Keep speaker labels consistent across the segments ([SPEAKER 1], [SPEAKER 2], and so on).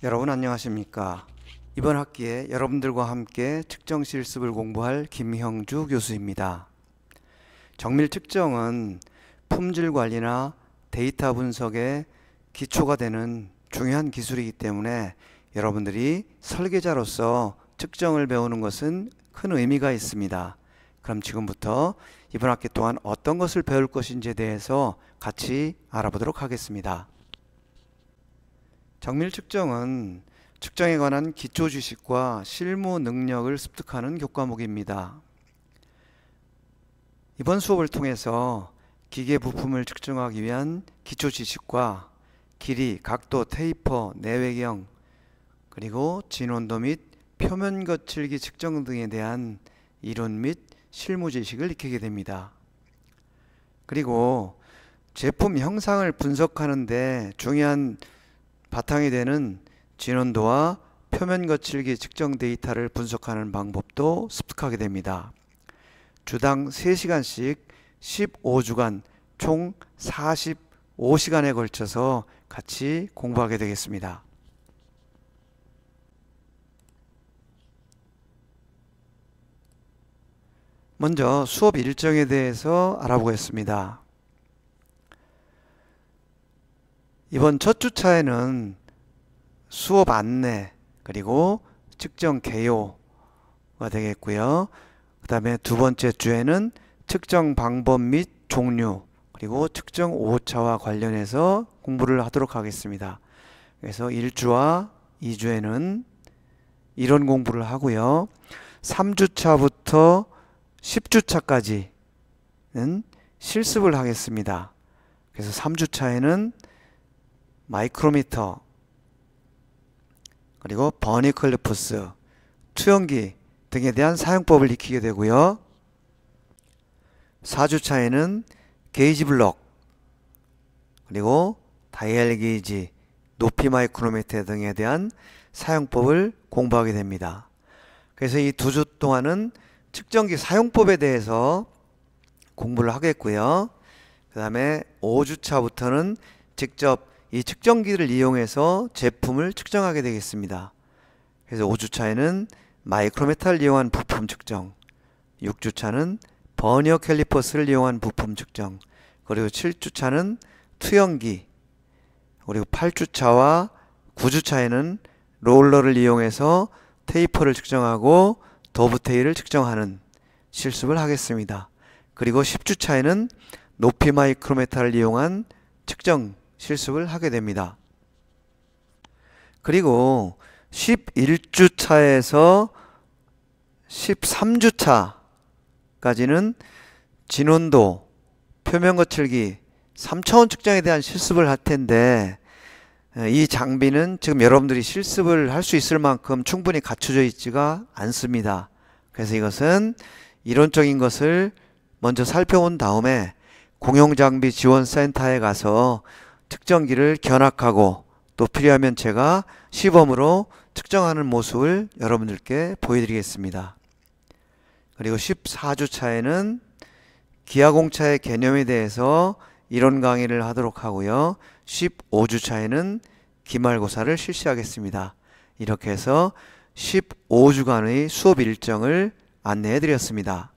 [SPEAKER 1] 여러분 안녕하십니까? 이번 학기에 여러분들과 함께 측정 실습을 공부할 김형주 교수입니다. 정밀 측정은 품질 관리나 데이터 분석의 기초가 되는 중요한 기술이기 때문에 여러분들이 설계자로서 측정을 배우는 것은 큰 의미가 있습니다. 그럼 지금부터 이번 학기 동안 어떤 것을 배울 것인지에 대해서 같이 알아보도록 하겠습니다. 정밀 측정은 측정에 관한 기초 지식과 실무 능력을 습득하는 교과목입니다. 이번 수업을 통해서 기계 부품을 측정하기 위한 기초 지식과 길이, 각도, 테이퍼, 내외경, 그리고 진원도 및 표면 거칠기 측정 등에 대한 이론 및 실무 지식을 익히게 됩니다. 그리고 제품 형상을 분석하는 데 중요한 바탕이 되는 진원도와 표면 거칠기 측정 데이터를 분석하는 방법도 습득하게 됩니다. 주당 3시간씩 15주간 총 45시간에 걸쳐서 같이 공부하게 되겠습니다. 먼저 수업 일정에 대해서 알아보겠습니다. 이번 첫 주차에는 수업 안내 그리고 측정 개요가 되겠고요. 그 다음에 두 번째 주에는 측정 방법 및 종류 그리고 측정 오차와 관련해서 공부를 하도록 하겠습니다. 그래서 1주와 2주에는 이론 공부를 하고요. 3주차부터 10주차까지는 실습을 하겠습니다. 그래서 3주차에는 마이크로미터 그리고 버니클리프스, 투영기 등에 대한 사용법을 익히게 되고요. 4주차에는 게이지 블록 그리고 다이얼 게이지, 높이 마이크로미터 등에 대한 사용법을 공부하게 됩니다. 그래서 이 2주 동안은 측정기 사용법에 대해서 공부를 하겠고요. 그 다음에 5주차부터는 직접 이 측정기를 이용해서 제품을 측정하게 되겠습니다. 그래서 5주차에는 마이크로메타를 이용한 부품 측정, 6주차는 버니어 캘리퍼스를 이용한 부품 측정, 그리고 7주차는 투영기, 그리고 8주차와 9주차에는 롤러를 이용해서 테이퍼를 측정하고 도브테일을 측정하는 실습을 하겠습니다. 그리고 10주차에는 높이 마이크로메타를 이용한 측정 실습을 하게 됩니다. 그리고 11주차에서 13주차까지는 진원도, 표면 거칠기, 3차원 측정에 대한 실습을 할 텐데 이 장비는 지금 여러분들이 실습을 할 수 있을 만큼 충분히 갖춰져 있지가 않습니다. 그래서 이것은 이론적인 것을 먼저 살펴본 다음에 공용장비 지원센터에 가서 측정기를 견학하고 또 필요하면 제가 시범으로 측정하는 모습을 여러분들께 보여드리겠습니다. 그리고 14주차에는 기하공차의 개념에 대해서 이론 강의를 하도록 하고요. 15주차에는 기말고사를 실시하겠습니다. 이렇게 해서 15주간의 수업 일정을 안내해 드렸습니다.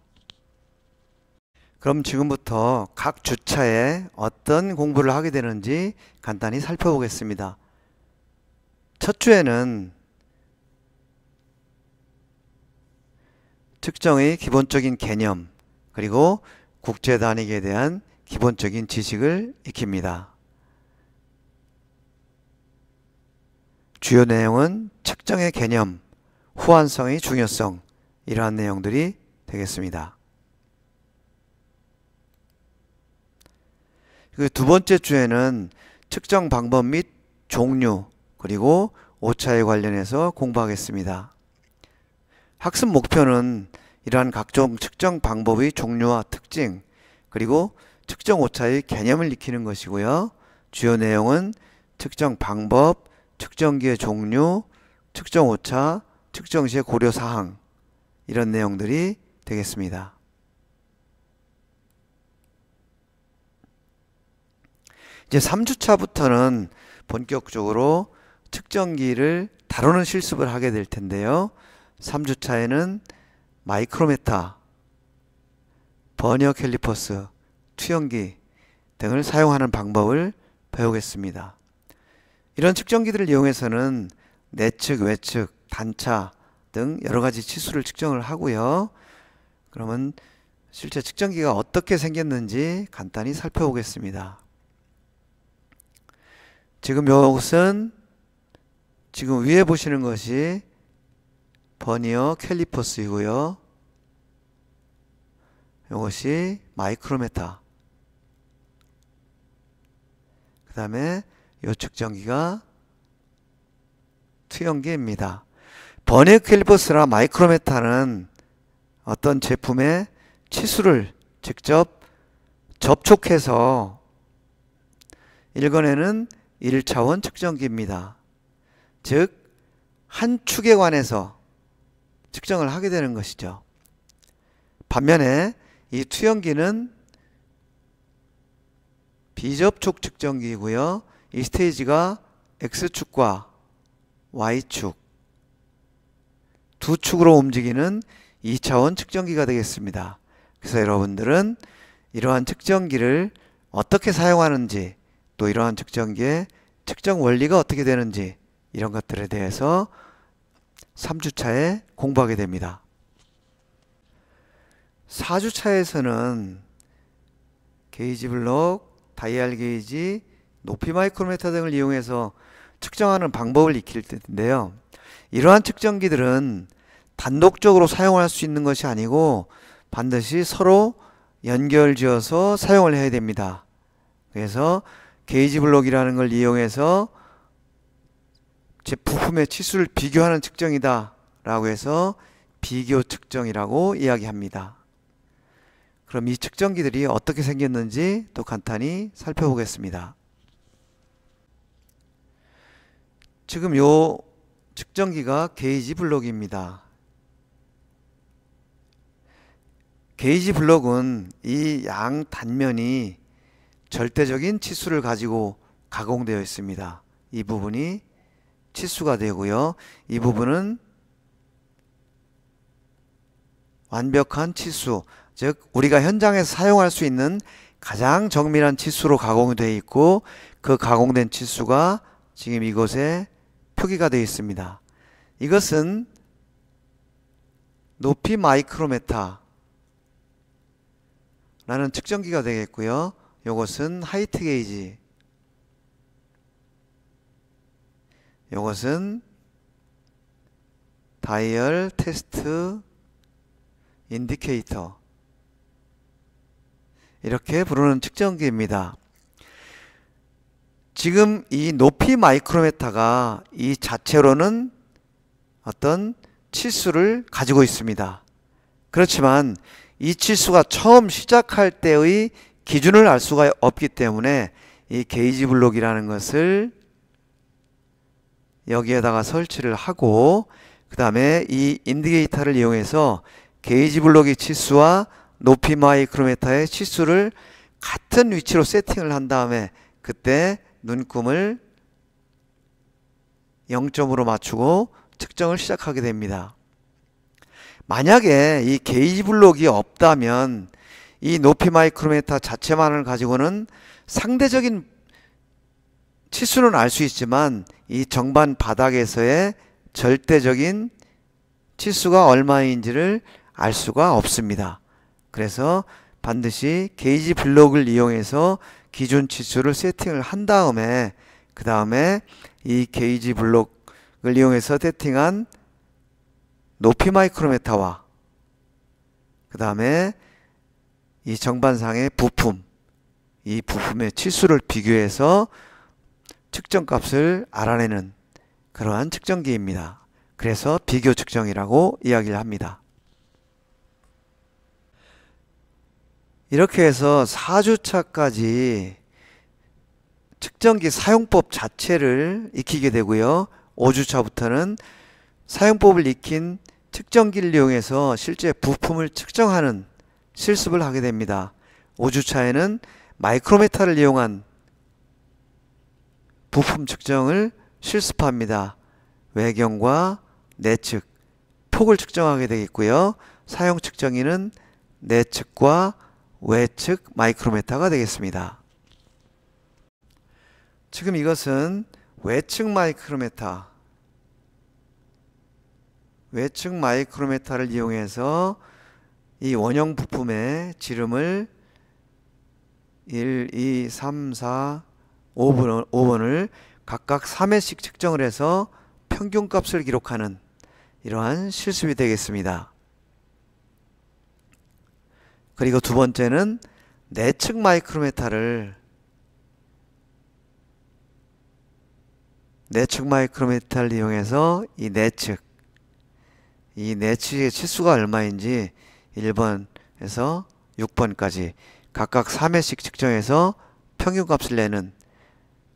[SPEAKER 1] 그럼 지금부터 각 주차에 어떤 공부를 하게 되는지 간단히 살펴보겠습니다. 첫 주에는 측정의 기본적인 개념 그리고 국제 단위에 대한 기본적인 지식을 익힙니다. 주요 내용은 측정의 개념, 호환성의 중요성 이러한 내용들이 되겠습니다. 그 두 번째 주에는 측정 방법 및 종류 그리고 오차에 관련해서 공부하겠습니다. 학습 목표는 이러한 각종 측정 방법의 종류와 특징 그리고 측정 오차의 개념을 익히는 것이고요. 주요 내용은 측정 방법, 측정기의 종류, 측정 오차, 측정 시의 고려 사항 이런 내용들이 되겠습니다. 이제 3주차부터는 본격적으로 측정기를 다루는 실습을 하게 될 텐데요. 3주차에는 마이크로메타, 버니어 캘리퍼스, 투영기 등을 사용하는 방법을 배우겠습니다. 이런 측정기들을 이용해서는 내측, 외측, 단차 등 여러가지 치수를 측정을 하고요. 그러면 실제 측정기가 어떻게 생겼는지 간단히 살펴보겠습니다. 지금 이것은 지금 위에 보시는 것이 버니어 캘리퍼스이고요. 이것이 마이크로메타. 그 다음에 이 측정기가 투영기입니다. 버니어 캘리퍼스나 마이크로메타는 어떤 제품의 치수를 직접 접촉해서 읽어내는 1차원 측정기입니다. 즉, 한 축에 관해서 측정을 하게 되는 것이죠. 반면에 이 투영기는 비접촉 측정기이고요. 이 스테이지가 X축과 Y축 두 축으로 움직이는 2차원 측정기가 되겠습니다. 그래서 여러분들은 이러한 측정기를 어떻게 사용하는지, 또 이러한 측정기의 측정 원리가 어떻게 되는지, 이런 것들에 대해서 3주차에 공부하게 됩니다. 4주차에서는 게이지 블록, 다이얼 게이지, 높이 마이크로메타 등을 이용해서 측정하는 방법을 익힐 텐데요. 이러한 측정기들은 단독적으로 사용할 수 있는 것이 아니고 반드시 서로 연결지어서 사용을 해야 됩니다. 그래서 게이지 블록이라는 걸 이용해서 제 부품의 치수를 비교하는 측정이다 라고 해서 비교 측정이라고 이야기합니다. 그럼 이 측정기들이 어떻게 생겼는지 또 간단히 살펴보겠습니다. 지금 요 측정기가 게이지 블록입니다. 게이지 블록은 이 양 단면이 절대적인 치수를 가지고 가공되어 있습니다. 이 부분이 치수가 되고요. 이 부분은 완벽한 치수, 즉 우리가 현장에서 사용할 수 있는 가장 정밀한 치수로 가공이 되어 있고, 그 가공된 치수가 지금 이곳에 표기가 되어 있습니다. 이것은 높이 마이크로메타 라는 측정기가 되겠고요. 이것은 하이트 게이지, 이것은 다이얼 테스트 인디케이터, 이렇게 부르는 측정기입니다. 지금 이 높이 마이크로메타가 이 자체로는 어떤 치수를 가지고 있습니다. 그렇지만 이 치수가 처음 시작할 때의 기준을 알 수가 없기 때문에 이 게이지 블록이라는 것을 여기에다가 설치를 하고, 그 다음에 이 인디케이터를 이용해서 게이지 블록의 치수와 높이 마이크로메타의 치수를 같은 위치로 세팅을 한 다음에 그때 눈금을 0점으로 맞추고 측정을 시작하게 됩니다. 만약에 이 게이지 블록이 없다면 이 높이 마이크로메타 자체만을 가지고는 상대적인 치수는 알 수 있지만 이 정반 바닥에서의 절대적인 치수가 얼마인지를 알 수가 없습니다. 그래서 반드시 게이지 블록을 이용해서 기준 치수를 세팅을 한 다음에, 그 다음에 이 게이지 블록을 이용해서 세팅한 높이 마이크로메타와 그 다음에 이 정반상의 부품, 이 부품의 치수를 비교해서 측정값을 알아내는 그러한 측정기입니다. 그래서 비교 측정이라고 이야기를 합니다. 이렇게 해서 4주차까지 측정기 사용법 자체를 익히게 되고요. 5주차부터는 사용법을 익힌 측정기를 이용해서 실제 부품을 측정하는 실습을 하게 됩니다. 5주차에는 마이크로메타를 이용한 부품 측정을 실습합니다. 외경과 내측, 폭을 측정하게 되겠고요. 사용 측정기는 내측과 외측 마이크로미터가 되겠습니다. 지금 이것은 외측 마이크로미터를 이용해서 이 원형 부품의 지름을 1, 2, 3, 4, 5번을 각각 3회씩 측정을 해서 평균값을 기록하는 이러한 실습이 되겠습니다. 그리고 두 번째는 내측 마이크로미터를 이용해서 이 내측의 치수가 얼마인지 1번에서 6번까지 각각 3회씩 측정해서 평균값을 내는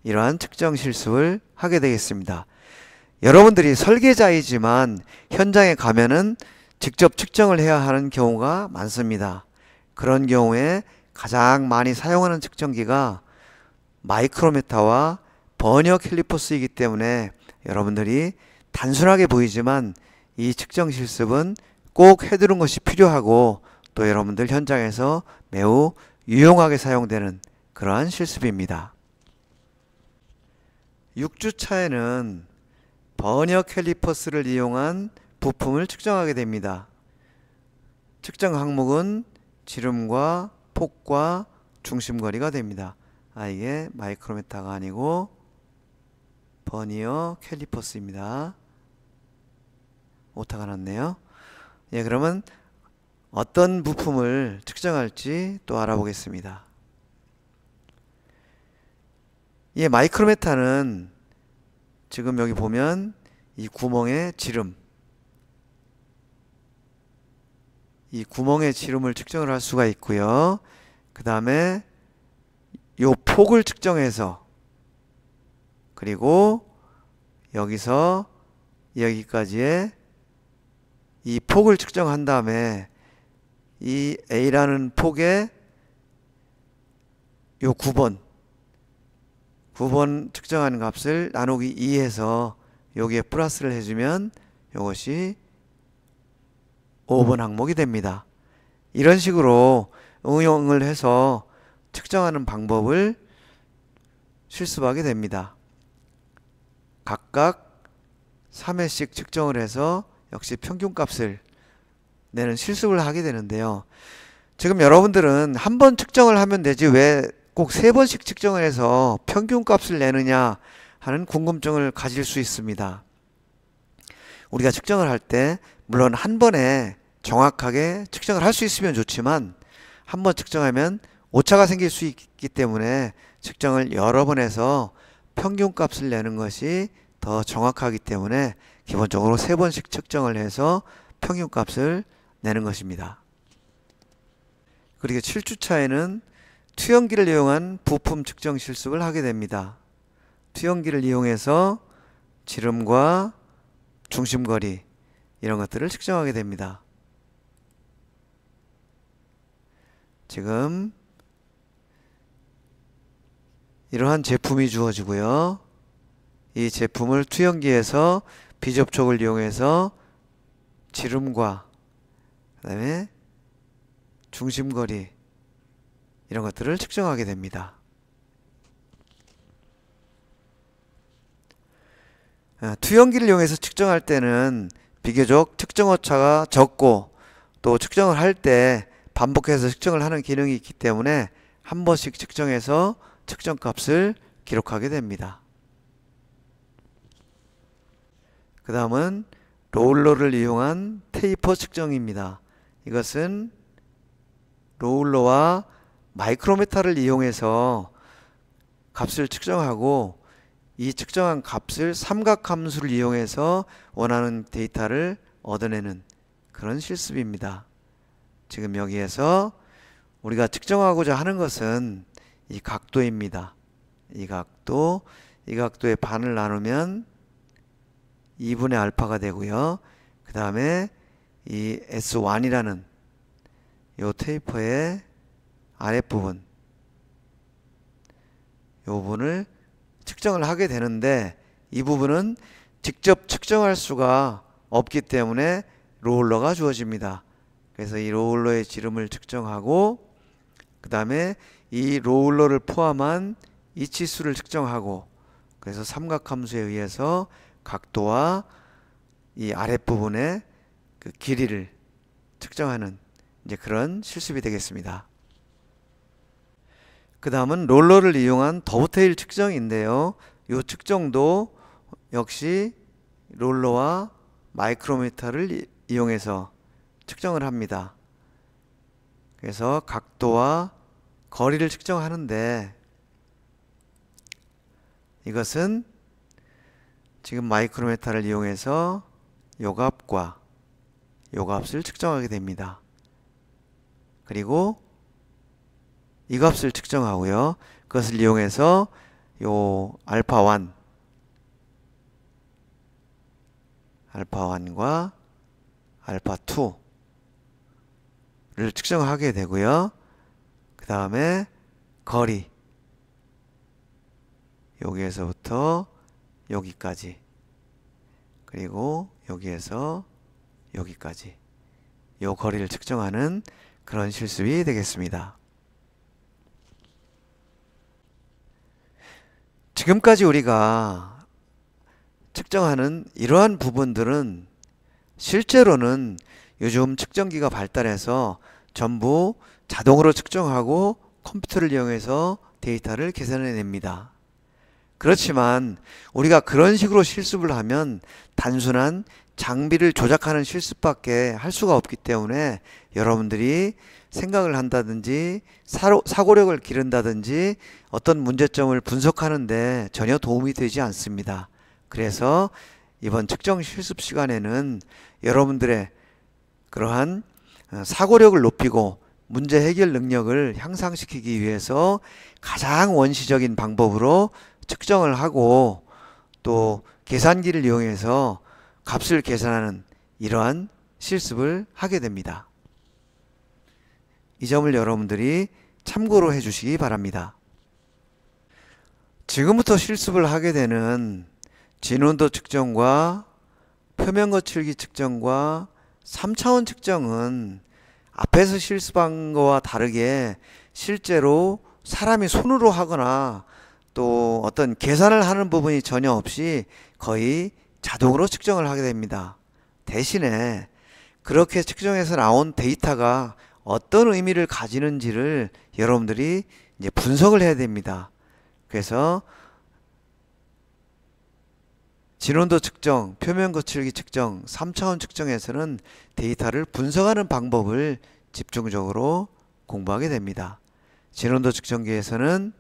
[SPEAKER 1] 이러한 측정 실습을 하게 되겠습니다. 여러분들이 설계자이지만 현장에 가면은 직접 측정을 해야 하는 경우가 많습니다. 그런 경우에 가장 많이 사용하는 측정기가 마이크로미터와 버니어 캘리퍼스이기 때문에 여러분들이 단순하게 보이지만 이 측정 실습은 꼭 해두는 것이 필요하고 또 여러분들 현장에서 매우 유용하게 사용되는 그러한 실습입니다. 6주차에는 버니어 캘리퍼스를 이용한 부품을 측정하게 됩니다. 측정 항목은 지름과 폭과 중심거리가 됩니다. 이게 마이크로미터가 아니고 버니어 캘리퍼스입니다. 오타가 났네요. 예, 그러면 어떤 부품을 측정할지 또 알아보겠습니다. 이 마이크로미터는 지금 여기 보면 이 구멍의 지름, 이 구멍의 지름을 측정을 할 수가 있고요. 그 다음에 이 폭을 측정해서 그리고 여기서 여기까지의 이 폭을 측정한 다음에 이 A라는 폭의 요 9번 측정하는 값을 나누기 2해서 여기에 플러스를 해주면 이것이 5번 항목이 됩니다. 이런 식으로 응용을 해서 측정하는 방법을 실습하게 됩니다. 각각 3회씩 측정을 해서 역시 평균값을 내는 실습을 하게 되는데요. 지금 여러분들은 한 번 측정을 하면 되지 왜 꼭 3번씩 측정을 해서 평균값을 내느냐 하는 궁금증을 가질 수 있습니다. 우리가 측정을 할 때 물론 한 번에 정확하게 측정을 할 수 있으면 좋지만 한 번 측정하면 오차가 생길 수 있기 때문에 측정을 여러 번 해서 평균값을 내는 것이 더 정확하기 때문에 기본적으로 3번씩 측정을 해서 평균값을 내는 것입니다. 그리고 7주차에는 투영기를 이용한 부품 측정 실습을 하게 됩니다. 투영기를 이용해서 지름과 중심거리 이런 것들을 측정하게 됩니다. 지금 이러한 제품이 주어지고요. 이 제품을 투영기에서 비접촉을 이용해서 지름과 그 다음에 중심거리 이런 것들을 측정하게 됩니다. 투영기를 이용해서 측정할 때는 비교적 측정 오차가 적고 또 측정을 할 때 반복해서 측정을 하는 기능이 있기 때문에 한 번씩 측정해서 측정값을 기록하게 됩니다. 그 다음은 롤러를 이용한 테이퍼 측정입니다. 이것은 롤러와 마이크로미터를 이용해서 값을 측정하고 이 측정한 값을 삼각함수를 이용해서 원하는 데이터를 얻어내는 그런 실습입니다. 지금 여기에서 우리가 측정하고자 하는 것은 이 각도입니다. 이 각도의 반을 나누면 2분의 알파가 되고요. 그 다음에 이 S1이라는 이 테이퍼의 아랫부분 이 부분을 측정을 하게 되는데 이 부분은 직접 측정할 수가 없기 때문에 롤러가 주어집니다. 그래서 이 롤러의 지름을 측정하고 그 다음에 이 롤러를 포함한 이 치수를 측정하고 그래서 삼각함수에 의해서 각도와 이 아랫부분의 그 길이를 측정하는 이제 그런 실습이 되겠습니다. 그 다음은 롤러를 이용한 더브테일 측정인데요. 이 측정도 역시 롤러와 마이크로미터를 이용해서 측정을 합니다. 그래서 각도와 거리를 측정하는데 이것은 지금 마이크로미터를 이용해서 요 값과 요 값을 측정하게 됩니다. 그리고 이 값을 측정하고요. 그것을 이용해서 요 알파1과 알파2를 측정하게 되고요. 그 다음에 거리 여기에서부터 여기까지 그리고 여기에서 여기까지 요 거리를 측정하는 그런 실습이 되겠습니다. 지금까지 우리가 측정하는 이러한 부분들은 실제로는 요즘 측정기가 발달해서 전부 자동으로 측정하고 컴퓨터를 이용해서 데이터를 계산해냅니다. 그렇지만 우리가 그런 식으로 실습을 하면 단순한 장비를 조작하는 실습밖에 할 수가 없기 때문에 여러분들이 생각을 한다든지 사고력을 기른다든지 어떤 문제점을 분석하는데 전혀 도움이 되지 않습니다. 그래서 이번 측정 실습 시간에는 여러분들의 그러한 사고력을 높이고 문제 해결 능력을 향상시키기 위해서 가장 원시적인 방법으로 측정을 하고 또 계산기를 이용해서 값을 계산하는 이러한 실습을 하게 됩니다. 이 점을 여러분들이 참고로 해주시기 바랍니다. 지금부터 실습을 하게 되는 진원도 측정과 표면 거칠기 측정과 3차원 측정은 앞에서 실습한 거와 다르게 실제로 사람이 손으로 하거나 또 어떤 계산을 하는 부분이 전혀 없이 거의 자동으로 측정을 하게 됩니다. 대신에 그렇게 측정해서 나온 데이터가 어떤 의미를 가지는지를 여러분들이 이제 분석을 해야 됩니다. 그래서 진원도 측정, 표면 거칠기 측정, 3차원 측정에서는 데이터를 분석하는 방법을 집중적으로 공부하게 됩니다. 진원도 측정기에서는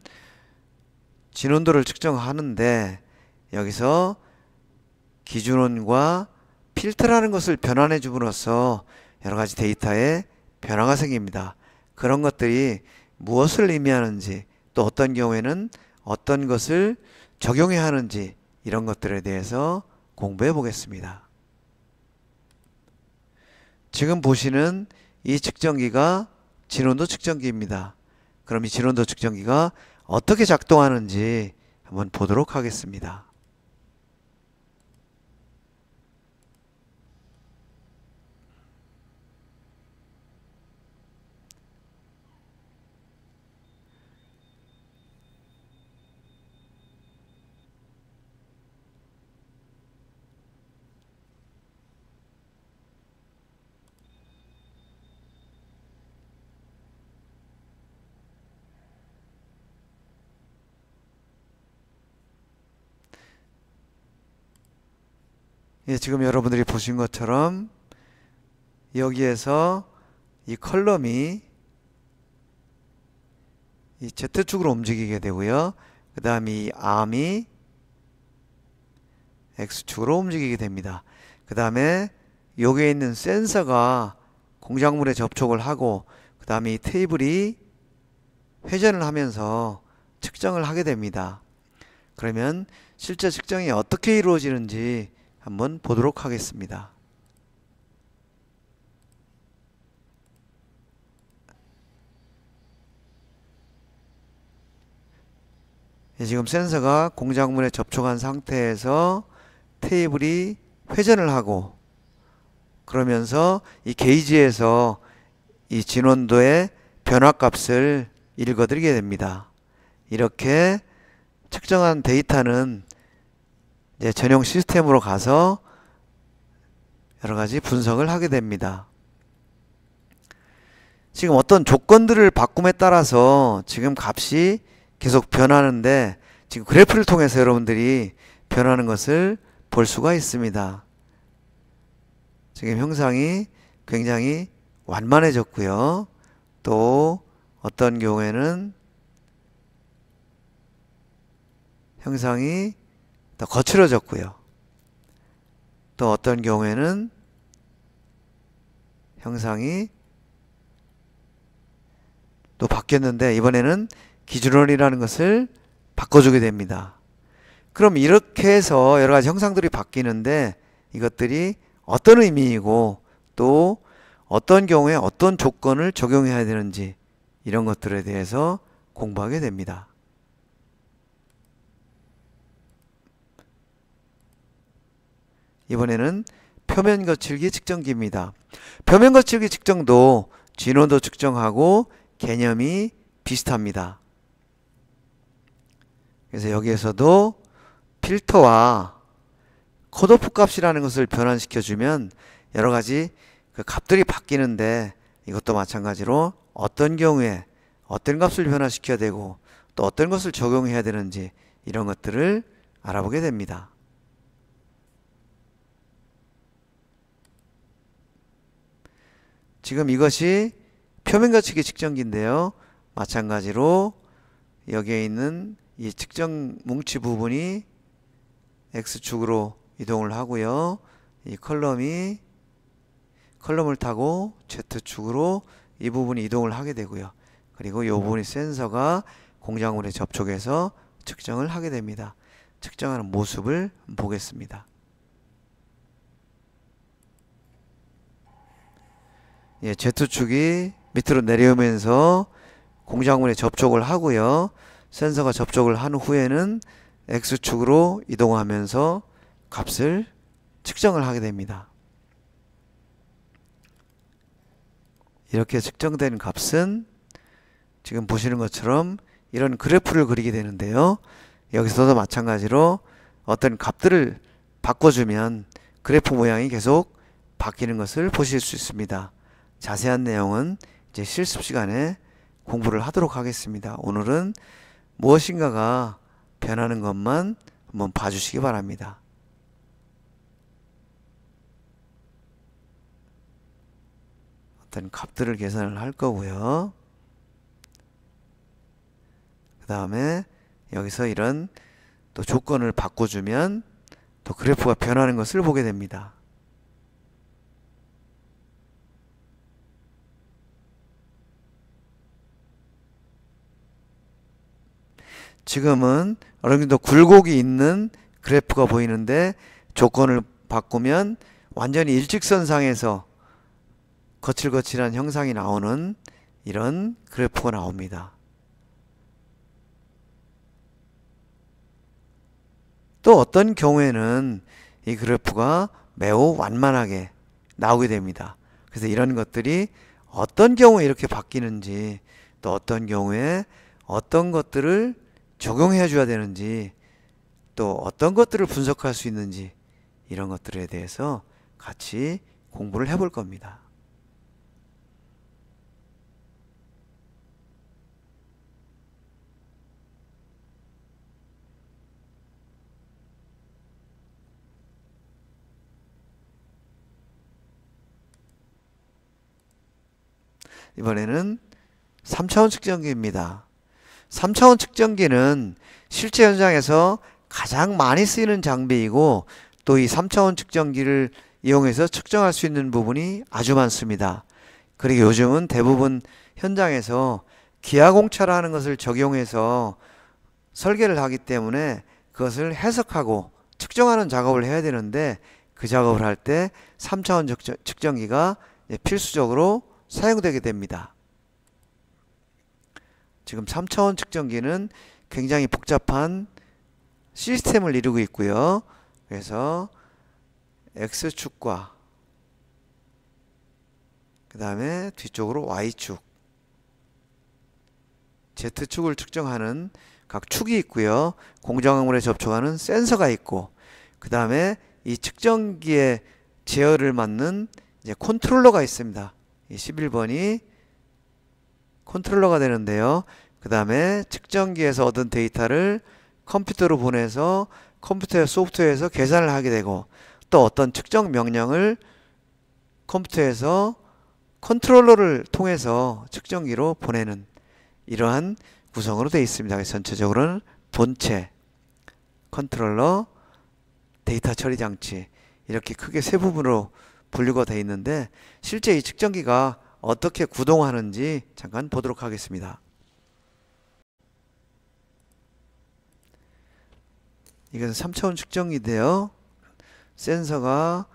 [SPEAKER 1] 진원도를 측정하는데 여기서 기준원과 필터라는 것을 변환해 줌으로써 여러 가지 데이터에 변화가 생깁니다. 그런 것들이 무엇을 의미하는지 또 어떤 경우에는 어떤 것을 적용해야 하는지 이런 것들에 대해서 공부해 보겠습니다. 지금 보시는 이 측정기가 진원도 측정기입니다. 그럼 이 진원도 측정기가 어떻게 작동하는지 한번 보도록 하겠습니다. 예, 지금 여러분들이 보신 것처럼 여기에서 이 컬럼이 이 Z축으로 움직이게 되고요. 그 다음에 이 암이 X축으로 움직이게 됩니다. 그 다음에 여기에 있는 센서가 공작물에 접촉을 하고 그 다음에 이 테이블이 회전을 하면서 측정을 하게 됩니다. 그러면 실제 측정이 어떻게 이루어지는지 한번 보도록 하겠습니다. 지금 센서가 공작물에 접촉한 상태에서 테이블이 회전을 하고, 그러면서 이 게이지에서 이 진원도의 변화값을 읽어드리게 됩니다. 이렇게 측정한 데이터는 이제 전용 시스템으로 가서 여러 가지 분석을 하게 됩니다. 지금 어떤 조건들을 바꿈에 따라서 지금 값이 계속 변하는데, 지금 그래프를 통해서 여러분들이 변하는 것을 볼 수가 있습니다. 지금 형상이 굉장히 완만해졌고요. 또 어떤 경우에는 형상이 더 거칠어졌고요. 또 어떤 경우에는 형상이 또 바뀌었는데, 이번에는 기준원이라는 것을 바꿔주게 됩니다. 그럼 이렇게 해서 여러 가지 형상들이 바뀌는데, 이것들이 어떤 의미이고 또 어떤 경우에 어떤 조건을 적용해야 되는지, 이런 것들에 대해서 공부하게 됩니다. 이번에는 표면 거칠기 측정기입니다. 표면 거칠기 측정도 진원도 측정하고 개념이 비슷합니다. 그래서 여기에서도 필터와 컷오프 값이라는 것을 변환시켜 주면 여러 가지 그 값들이 바뀌는데, 이것도 마찬가지로 어떤 경우에 어떤 값을 변화시켜야 되고 또 어떤 것을 적용해야 되는지, 이런 것들을 알아보게 됩니다. 지금 이것이 표면 거치기 측정기인데요. 마찬가지로 여기에 있는 이 측정 뭉치 부분이 X축으로 이동을 하고요. 이 컬럼을 타고 Z축으로 이 부분이 이동을 하게 되고요. 그리고 이 부분이 센서가 공작물에 접촉해서 측정을 하게 됩니다. 측정하는 모습을 보겠습니다. 예, Z축이 밑으로 내려오면서 공작물에 접촉을 하고요. 센서가 접촉을 한 후에는 X축으로 이동하면서 값을 측정을 하게 됩니다. 이렇게 측정된 값은 지금 보시는 것처럼 이런 그래프를 그리게 되는데요. 여기서도 마찬가지로 어떤 값들을 바꿔주면 그래프 모양이 계속 바뀌는 것을 보실 수 있습니다. 자세한 내용은 이제 실습 시간에 공부를 하도록 하겠습니다. 오늘은 무엇인가가 변하는 것만 한번 봐주시기 바랍니다. 어떤 값들을 계산을 할 거고요. 그 다음에 여기서 이런 또 조건을 바꿔주면 또 그래프가 변하는 것을 보게 됩니다. 지금은 어느 정도 굴곡이 있는 그래프가 보이는데, 조건을 바꾸면 완전히 일직선상에서 거칠거칠한 형상이 나오는 이런 그래프가 나옵니다. 또 어떤 경우에는 이 그래프가 매우 완만하게 나오게 됩니다. 그래서 이런 것들이 어떤 경우에 이렇게 바뀌는지, 또 어떤 경우에 어떤 것들을 적용해 줘야 되는지, 또 어떤 것들을 분석할 수 있는지, 이런 것들에 대해서 같이 공부를 해볼 겁니다. 이번에는 3차원 측정기입니다. 3차원 측정기는 실제 현장에서 가장 많이 쓰이는 장비이고, 또 이 3차원 측정기를 이용해서 측정할 수 있는 부분이 아주 많습니다. 그리고 요즘은 대부분 현장에서 기하공차라는 것을 적용해서 설계를 하기 때문에 그것을 해석하고 측정하는 작업을 해야 되는데, 그 작업을 할 때 3차원 측정기가 필수적으로 사용되게 됩니다. 지금 3차원 측정기는 굉장히 복잡한 시스템을 이루고 있고요. 그래서 X축과 그 다음에 뒤쪽으로 Y축, Z축을 측정하는 각 축이 있고요. 공정화물에 접촉하는 센서가 있고, 그 다음에 이 측정기의 제어를 맡는 이제 컨트롤러가 있습니다. 이 11번이 컨트롤러가 되는데요. 그 다음에 측정기에서 얻은 데이터를 컴퓨터로 보내서 컴퓨터의 소프트웨어에서 계산을 하게 되고, 또 어떤 측정 명령을 컴퓨터에서 컨트롤러를 통해서 측정기로 보내는 이러한 구성으로 되어 있습니다. 그래서 전체적으로는 본체, 컨트롤러, 데이터 처리 장치 이렇게 크게 세 부분으로 분류가 되어 있는데, 실제 이 측정기가 어떻게 구동하는지 잠깐 보도록 하겠습니다. 이것은 3차원 측정기인데요. 센서가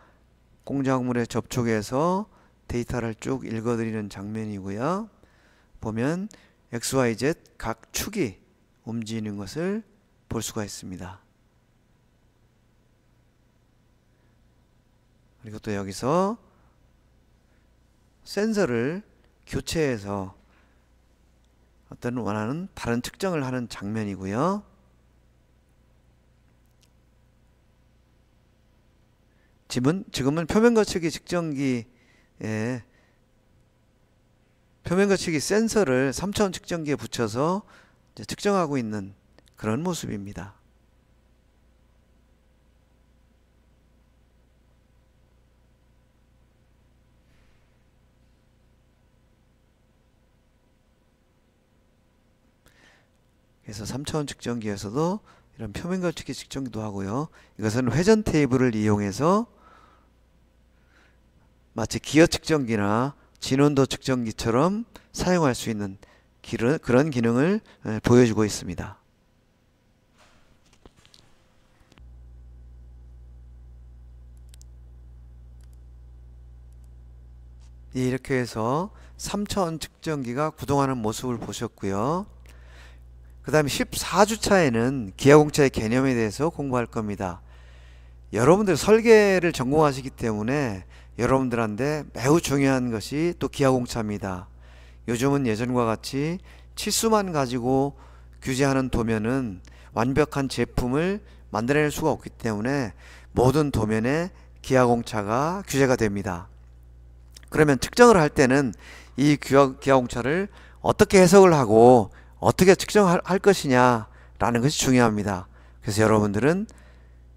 [SPEAKER 1] 공작물에 접촉해서 데이터를 쭉 읽어드리는 장면이고요. 보면 XYZ 각 축이 움직이는 것을 볼 수가 있습니다. 그리고 또 여기서 센서를 교체해서 어떤 원하는 다른 측정을 하는 장면이고요. 지금은 표면 거치기 측정기에 표면 거치기 센서를 3차원 측정기에 붙여서 이제 측정하고 있는 그런 모습입니다. 그래서 3차원 측정기에서도 이런 표면 거치기 측정기도 하고요. 이것은 회전 테이블을 이용해서 마치 기어 측정기나 진원도 측정기처럼 사용할 수 있는 그런 기능을 보여주고 있습니다. 이렇게 해서 3차원 측정기가 구동하는 모습을 보셨고요. 그 다음에 14주차에는 기하공차의 개념에 대해서 공부할 겁니다. 여러분들 설계를 전공하시기 때문에 여러분들한테 매우 중요한 것이 또 기하공차입니다. 요즘은 예전과 같이 치수만 가지고 규제하는 도면은 완벽한 제품을 만들어낼 수가 없기 때문에 모든 도면에 기하공차가 규제가 됩니다. 그러면 측정을 할 때는 이 기하공차를 어떻게 해석을 하고 어떻게 측정할 것이냐 라는 것이 중요합니다. 그래서 여러분들은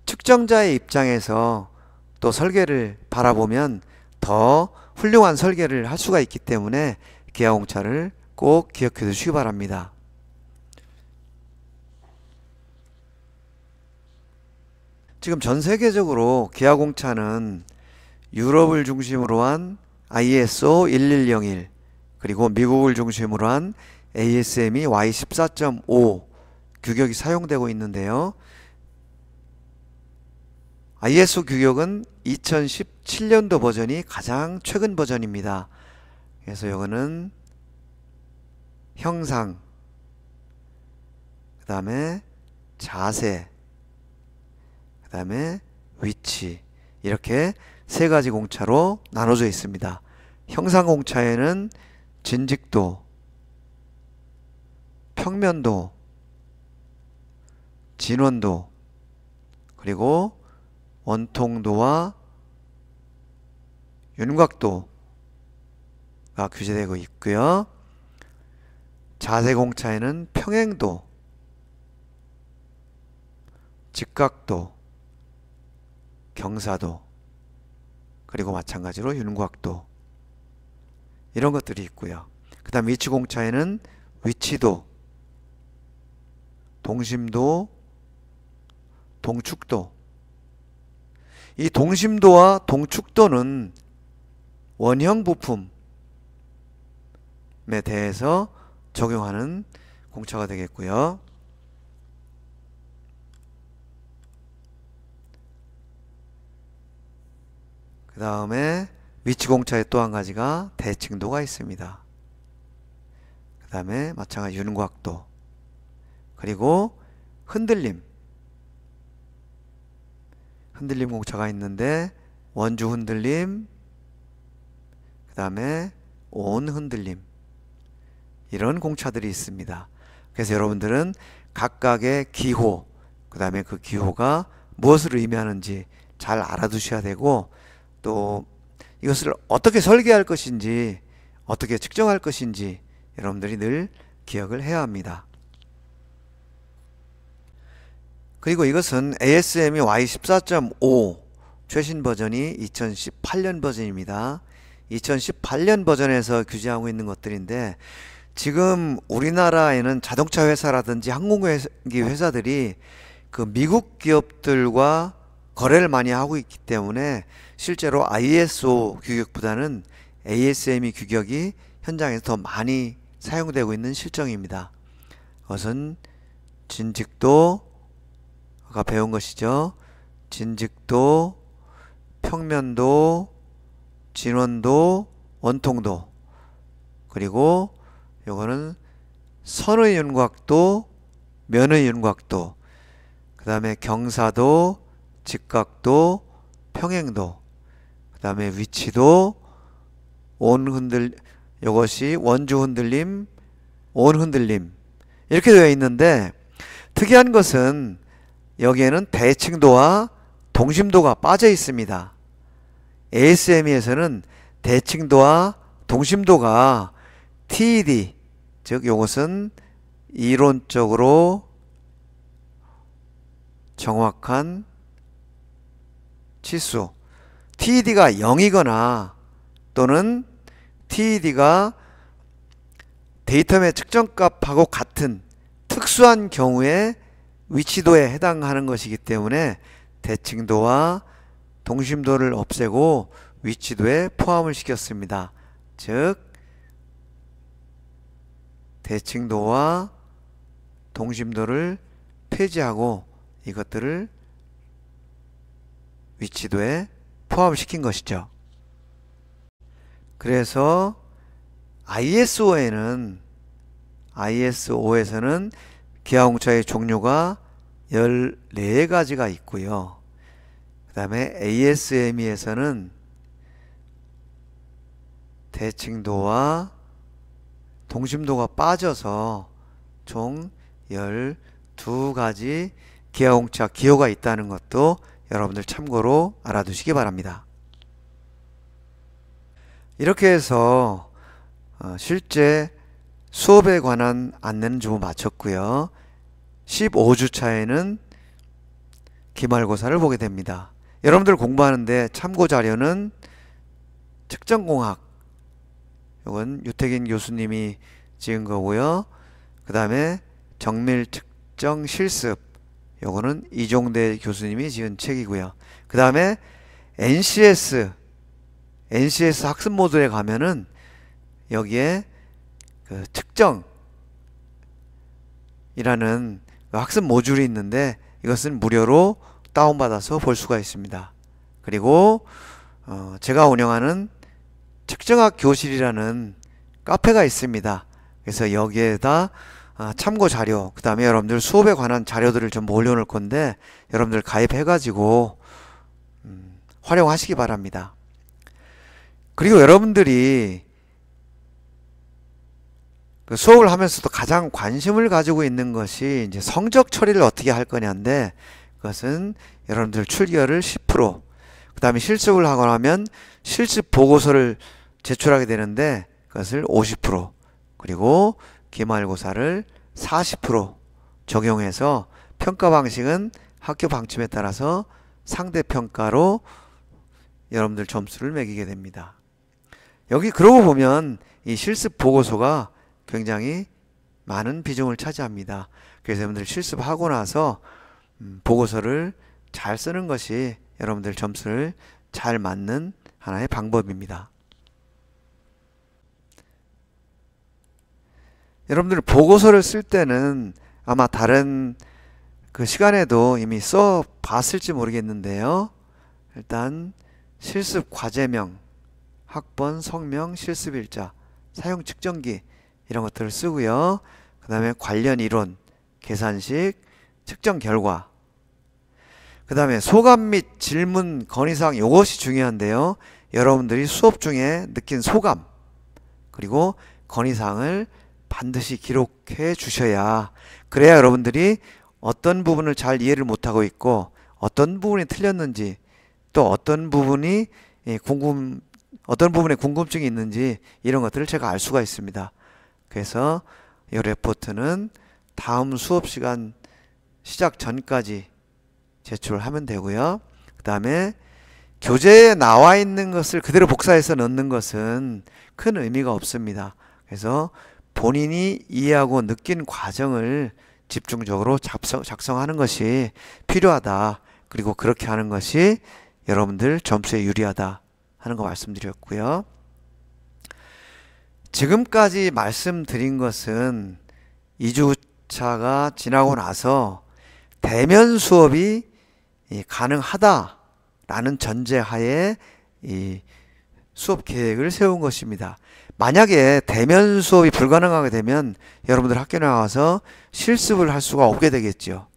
[SPEAKER 1] 측정자의 입장에서 또 설계를 바라보면 더 훌륭한 설계를 할 수가 있기 때문에 기하공차를 꼭 기억해 두시기 바랍니다. 지금 전 세계적으로 기하공차는 유럽을 중심으로 한 ISO 11001 그리고 미국을 중심으로 한 ASME Y14.5 규격이 사용되고 있는데요. ISO 규격은 2017년도 버전이 가장 최근 버전입니다. 그래서 이거는 형상, 그 다음에 자세, 그 다음에 위치 이렇게 세 가지 공차로 나눠져 있습니다. 형상 공차에는 진직도, 평면도, 진원도, 그리고 원통도와 윤곽도가 규제되고 있고요. 자세공차에는 평행도, 직각도, 경사도, 그리고 마찬가지로 윤곽도 이런 것들이 있고요. 그 다음 위치공차에는 위치도, 동심도, 동축도. 이 동심도와 동축도는 원형 부품에 대해서 적용하는 공차가 되겠고요. 그 다음에 위치공차의 또 한 가지가 대칭도가 있습니다. 그 다음에 마찬가지 윤곽도, 그리고 흔들림 공차가 있는데 원주 흔들림, 그 다음에 온 흔들림, 이런 공차들이 있습니다. 그래서 여러분들은 각각의 기호, 그 다음에 그 기호가 무엇을 의미하는지 잘 알아두셔야 되고, 또 이것을 어떻게 설계할 것인지, 어떻게 측정할 것인지 여러분들이 늘 기억을 해야 합니다. 그리고 이것은 ASME Y14.5 최신 버전이 2018년 버전입니다. 2018년 버전에서 규제하고 있는 것들인데, 지금 우리나라에는 자동차 회사라든지 항공기 회사들이 그 미국 기업들과 거래를 많이 하고 있기 때문에 실제로 ISO 규격보다는 ASME 규격이 현장에서 더 많이 사용되고 있는 실정입니다. 그것은 진직도, 아까 배운 것이죠. 진직도, 평면도, 진원도, 원통도, 그리고 요거는 선의 윤곽도, 면의 윤곽도, 그 다음에 경사도, 직각도, 평행도, 그 다음에 위치도, 요것이 원주 흔들림, 온 흔들림, 이렇게 되어 있는데, 특이한 것은 여기에는 대칭도와 동심도가 빠져 있습니다. ASME에서는 대칭도와 동심도가 TED, 즉 이것은 이론적으로 정확한 치수, TED가 0이거나 또는 TED가 데이터의 측정값하고 같은 특수한 경우에 위치도에 해당하는 것이기 때문에 대칭도와 동심도를 없애고 위치도에 포함을 시켰습니다. 즉 대칭도와 동심도를 폐지하고 이것들을 위치도에 포함시킨 것이죠. 그래서 ISO에서는 기아공차의 종류가 14가지가 있고요. 그 다음에 ASME에서는 대칭도와 동심도가 빠져서 총 12가지 기아공차 기호가 있다는 것도 여러분들 참고로 알아두시기 바랍니다. 이렇게 해서 실제 수업에 관한 안내는 좀 마쳤고요. 15주차에는 기말고사를 보게 됩니다. 여러분들 공부하는데 참고 자료는 측정공학, 이건 유태긴 교수님이 찍은 거고요. 그 다음에 정밀 측정 실습, 요거는 이종대 교수님이 지은 책이고요. 그 다음에 NCS 학습 모듈에 가면은 여기에 그 측정이라는 학습 모듈이 있는데 이것은 무료로 다운받아서 볼 수가 있습니다. 그리고 제가 운영하는 측정학 교실이라는 카페가 있습니다. 그래서 여기에다 참고 자료, 그 다음에 여러분들 수업에 관한 자료들을 좀 올려놓을 건데 여러분들 가입해가지고 활용하시기 바랍니다. 그리고 여러분들이 그 수업을 하면서도 가장 관심을 가지고 있는 것이 이제 성적 처리를 어떻게 할 거냐인데, 그것은 여러분들 출결을 10%, 그 다음에 실습을 하거나 하면 실습 보고서를 제출하게 되는데 그것을 50%, 그리고 기말고사를 40% 적용해서 평가 방식은 학교 방침에 따라서 상대평가로 여러분들 점수를 매기게 됩니다. 여기 그러고 보면 이 실습 보고서가 굉장히 많은 비중을 차지합니다. 그래서 여러분들 실습하고 나서 보고서를 잘 쓰는 것이 여러분들 점수를 잘 맞는 하나의 방법입니다. 여러분들 보고서를 쓸 때는 아마 다른 그 시간에도 이미 써 봤을지 모르겠는데요. 일단 실습 과제명, 학번, 성명, 실습일자, 사용 측정기 이런 것들을 쓰고요. 그 다음에 관련 이론, 계산식, 측정 결과, 그 다음에 소감 및 질문 건의사항, 이것이 중요한데요. 여러분들이 수업 중에 느낀 소감 그리고 건의사항을 반드시 기록해 주셔야, 그래야 여러분들이 어떤 부분을 잘 이해를 못하고 있고 어떤 부분이 틀렸는지, 또 어떤 부분에 궁금증이 있는지, 이런 것들을 제가 알 수가 있습니다. 그래서 이 레포트는 다음 수업 시간 시작 전까지 제출하면 되고요. 그 다음에 교재에 나와 있는 것을 그대로 복사해서 넣는 것은 큰 의미가 없습니다. 그래서 본인이 이해하고 느낀 과정을 집중적으로 작성하는 것이 필요하다. 그리고 그렇게 하는 것이 여러분들 점수에 유리하다 하는 거 말씀드렸고요. 지금까지 말씀드린 것은 2주차가 지나고 나서 대면 수업이 가능하다라는 전제하에 이 수업 계획을 세운 것입니다. 만약에 대면 수업이 불가능하게 되면 여러분들 학교 나와서 실습을 할 수가 없게 되겠죠.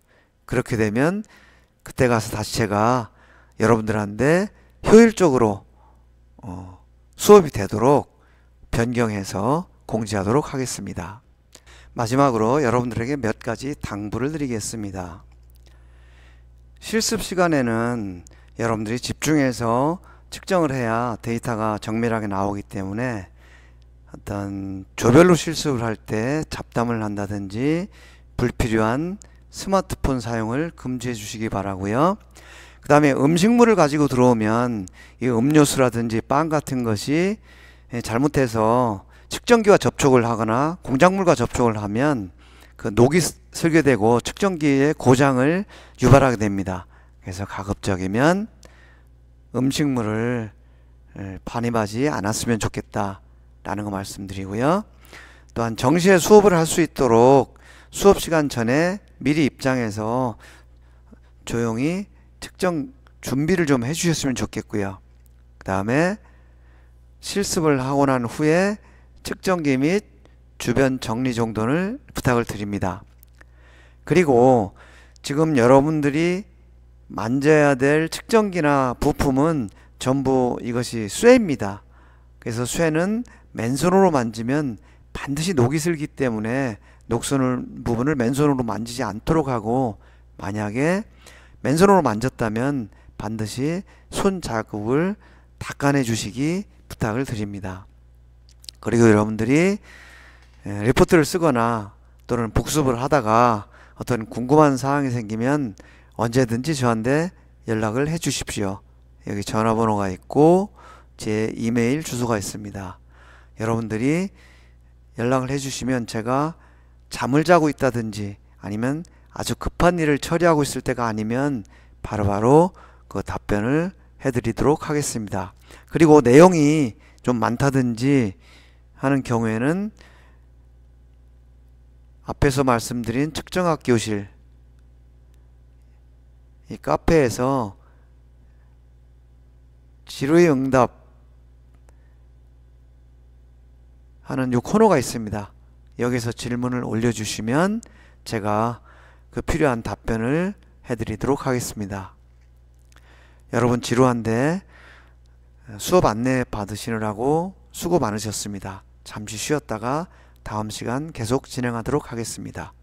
[SPEAKER 1] 그렇게 되면 그때 가서 다시 제가 여러분들한테 효율적으로 수업이 되도록 변경해서 공지하도록 하겠습니다. 마지막으로 여러분들에게 몇 가지 당부를 드리겠습니다. 실습 시간에는 여러분들이 집중해서 측정을 해야 데이터가 정밀하게 나오기 때문에 어떤 조별로 실습을 할 때 잡담을 한다든지 불필요한 스마트폰 사용을 금지해 주시기 바라고요. 그 다음에 음식물을 가지고 들어오면 이 음료수라든지 빵 같은 것이 잘못해서 측정기와 접촉을 하거나 공작물과 접촉을 하면 그 녹이 설계되고 측정기의 고장을 유발하게 됩니다. 그래서 가급적이면 음식물을 반입하지 않았으면 좋겠다 라는 거 말씀드리고요. 또한 정시에 수업을 할 수 있도록 수업 시간 전에 미리 입장해서 조용히 측정 준비를 좀 해주셨으면 좋겠고요. 그 다음에 실습을 하고 난 후에 측정기 및 주변 정리 정돈을 부탁을 드립니다. 그리고 지금 여러분들이 만져야 될 측정기나 부품은 전부 이것이 쇠입니다. 그래서 쇠는 맨손으로 만지면 반드시 녹이 슬기 때문에 녹슬 부분을 맨손으로 만지지 않도록 하고, 만약에 맨손으로 만졌다면 반드시 손 자국을 닦아내 주시기 부탁을 드립니다. 그리고 여러분들이 리포트를 쓰거나 또는 복습을 하다가 어떤 궁금한 사항이 생기면 언제든지 저한테 연락을 해 주십시오. 여기 전화번호가 있고 제 이메일 주소가 있습니다. 여러분들이 연락을 해 주시면 제가 잠을 자고 있다든지 아니면 아주 급한 일을 처리하고 있을 때가 아니면 바로바로 그 답변을 해드리도록 하겠습니다. 그리고 내용이 좀 많다든지 하는 경우에는 앞에서 말씀드린 측정학 교실 이 카페에서 지루의 응답 하는 요 코너가 있습니다. 여기서 질문을 올려주시면 제가 그 필요한 답변을 해드리도록 하겠습니다. 여러분 지루한데 수업 안내 받으시느라고 수고 많으셨습니다. 잠시 쉬었다가 다음 시간 계속 진행하도록 하겠습니다.